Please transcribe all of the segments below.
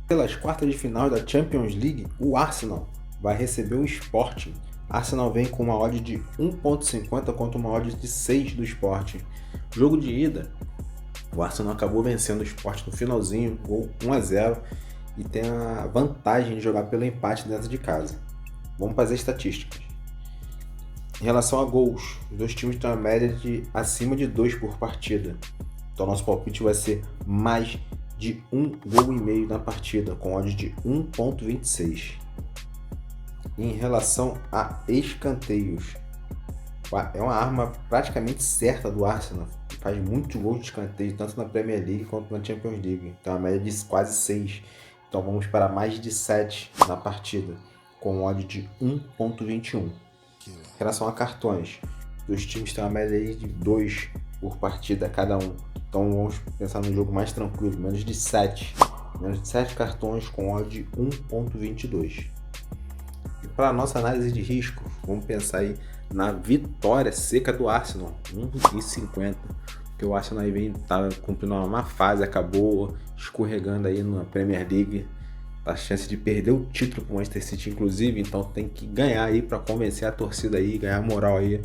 Pelas quartas de final da Champions League, o Arsenal vai receber o Sporting. Arsenal vem com uma odd de 1.50 contra uma odd de 6 do Sporting. Jogo de ida, o Arsenal acabou vencendo o Sporting no finalzinho, gol 1-0, e tem a vantagem de jogar pelo empate dentro de casa. Vamos fazer estatísticas. Em relação a gols, os dois times têm uma média de acima de 2 por partida. Então nosso palpite vai ser mais de 1,5 gols na partida, com odd de 1.26. Em relação a escanteios, é uma arma praticamente certa do Arsenal. Faz muitos gols de escanteio, tanto na Premier League quanto na Champions League. Então a média de quase 6. Então vamos para mais de 7 na partida, com odd de 1.21. Em relação a cartões, os dois times têm uma média de 2 por partida cada um. Então vamos pensar num jogo mais tranquilo, menos de 7. Menos de 7 cartões com odd de 1.22. E para a nossa análise de risco, vamos pensar aí na vitória seca do Arsenal, 1,50. Porque o Arsenal aí tá cumprindo uma má fase, acabou escorregando aí na Premier League. A chance de perder o título para o Manchester City, inclusive, então tem que ganhar aí para convencer a torcida aí, ganhar moral aí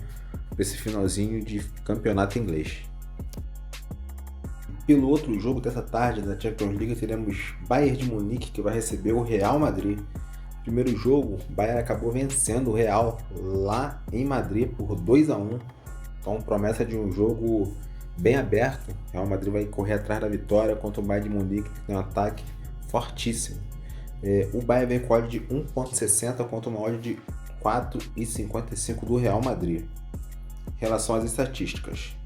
para esse finalzinho de campeonato inglês. Pelo outro jogo dessa tarde da Champions League, teremos Bayern de Munique, que vai receber o Real Madrid. Primeiro jogo, o Bayern acabou vencendo o Real lá em Madrid por 2-1. Então promessa de um jogo bem aberto. O Real Madrid vai correr atrás da vitória contra o Bayern de Munique, que tem um ataque fortíssimo. O Bayern vem com odd de 1.60 contra uma odd de 4.55 do Real Madrid. Em relação às estatísticas,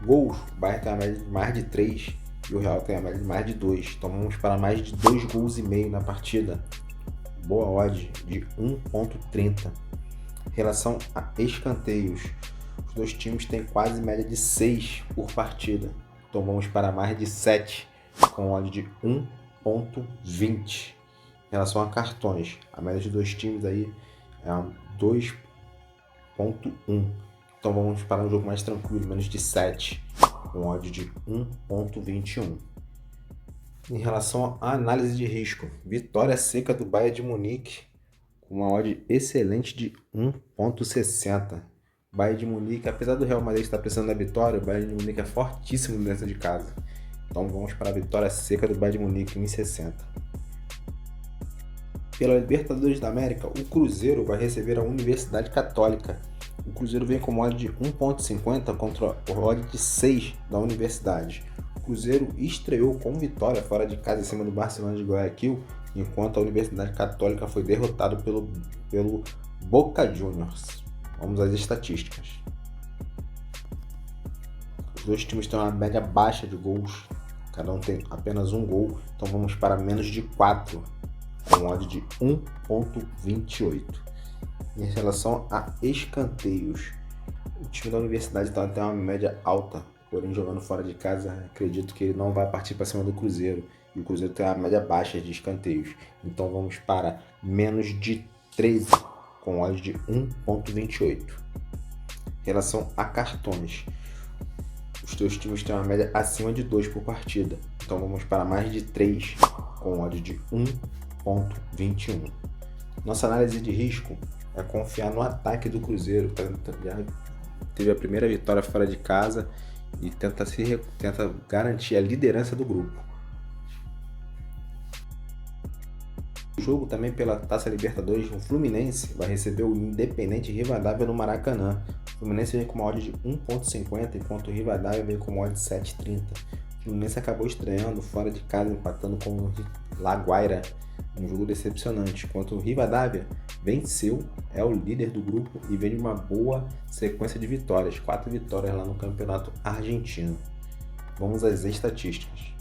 gols, o Bayern tem a média de mais de 3 e o Real tem a média de mais de 2. Então vamos para mais de 2,5 gols na partida. Boa odd de 1.30. Em relação a escanteios, os dois times têm quase média de 6 por partida. Então vamos para mais de 7 com odd de 1.20. Em relação a cartões, a média de dois times aí é 2.1. Então vamos para um jogo mais tranquilo, menos de 7, com odd de 1.21. Em relação à análise de risco, vitória seca do Bayern de Munique, com uma odd excelente de 1.60. Bayern de Munique, apesar do Real Madrid estar precisando da vitória, o Bayern de Munique é fortíssimo dentro de casa. Então vamos para a vitória seca do Bayern de Munique em 1.60. Pela Libertadores da América, o Cruzeiro vai receber a Universidade Católica. O Cruzeiro vem com odd de 1.50 contra o odd de 6 da Universidade. O Cruzeiro estreou com vitória fora de casa em cima do Barcelona de Guayaquil, enquanto a Universidade Católica foi derrotada pelo Boca Juniors. Vamos às estatísticas. Os dois times têm uma média baixa de gols, cada um tem apenas um gol, então vamos para menos de 4. Com odd de 1.28. Em relação a escanteios, o time da Universidade tem uma média alta, porém jogando fora de casa, acredito que ele não vai partir para cima do Cruzeiro. E o Cruzeiro tem uma média baixa de escanteios. Então vamos para menos de 13, com odd de 1.28. Em relação a cartões, os dois times têm uma média acima de 2 por partida. Então vamos para mais de 3, com odd de 1.21. Nossa análise de risco é confiar no ataque do Cruzeiro, já teve a primeira vitória fora de casa e tenta garantir a liderança do grupo. O jogo também pela Taça Libertadores, o Fluminense vai receber o Independente Rivadavia no Maracanã. O Fluminense vem com uma odd de 1.50, enquanto o Rivadavia vem com uma odd de 7.30. O Fluminense acabou estreando fora de casa, empatando com o La Guaira, um jogo decepcionante, enquanto o Rivadavia venceu, é o líder do grupo e vem de uma boa sequência de vitórias, 4 vitórias lá no campeonato argentino. Vamos às estatísticas.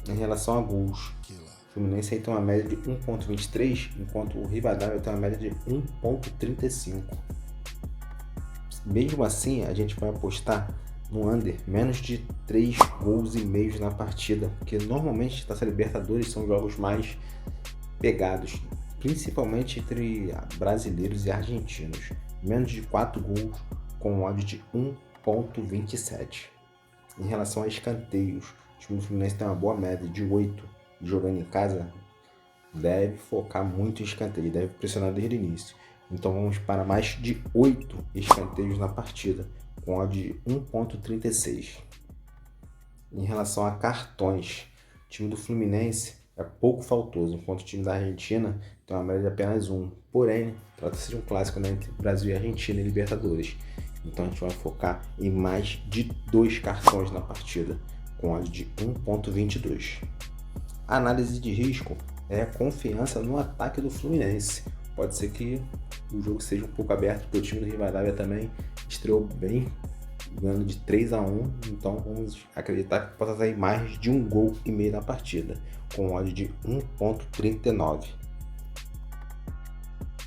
Em relação a gols, o Fluminense tem uma média de 1.23, enquanto o Rivadavia tem uma média de 1.35. Mesmo assim, a gente vai apostar no under, menos de 3,5 gols na partida, porque normalmente Taça Libertadores são jogos mais pegados, principalmente entre brasileiros e argentinos. Menos de 4 gols com odd de 1.27. Em relação a escanteios, o time do Fluminense tem uma boa média de 8, jogando em casa, deve focar muito em escanteio, deve pressionar desde o início. Então vamos para mais de 8 escanteios na partida, com odd de 1.36. Em relação a cartões, o time do Fluminense é pouco faltoso, enquanto o time da Argentina tem uma média de apenas 1. Porém, trata-se de um clássico, né, entre Brasil e Argentina e Libertadores. Então a gente vai focar em mais de 2 cartões na partida, com odd de 1.22. A análise de risco é a confiança no ataque do Fluminense. Pode ser que o jogo seja um pouco aberto, porque o time do Rivadavia também estreou bem, ganhando de 3-1, então vamos acreditar que possa sair mais de 1,5 gol na partida, com odd de 1.39.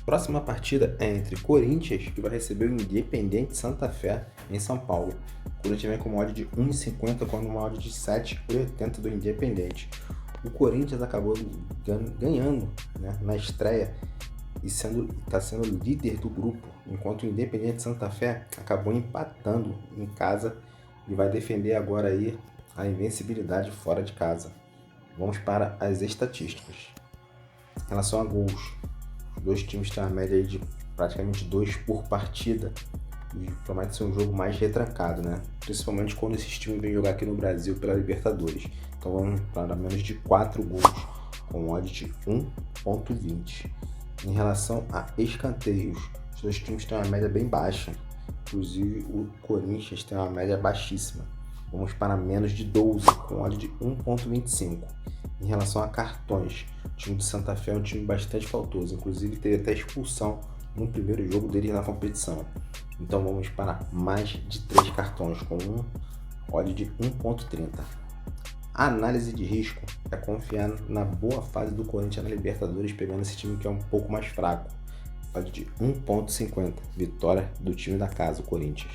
Próxima partida é entre Corinthians, que vai receber o Independiente Santa Fé em São Paulo. O Corinthians vem com uma odd de 1,50 com uma odd de 7,80 do Independiente. O Corinthians acabou ganhando, né, na estreia e está sendo líder do grupo, enquanto o Independiente Santa Fé acabou empatando em casa e vai defender agora aí a invencibilidade fora de casa. Vamos para as estatísticas. Em relação a gols, os dois times têm uma média aí de praticamente 2 por partida e promete ser um jogo mais retrancado, né? Principalmente quando esses times vêm jogar aqui no Brasil pela Libertadores. Então vamos para menos de 4 gols com odd de 1.20. Em relação a escanteios, os dois times têm uma média bem baixa, inclusive o Corinthians tem uma média baixíssima. Vamos para menos de 12 com odd de 1.25. Em relação a cartões, o time do Santa Fé é um time bastante faltoso, inclusive teve até expulsão no primeiro jogo deles na competição. Então vamos para mais de 3 cartões com um odd de 1.30. A análise de risco é confiar na boa fase do Corinthians na Libertadores, pegando esse time que é um pouco mais fraco. Odd de 1.50, vitória do time da casa, o Corinthians.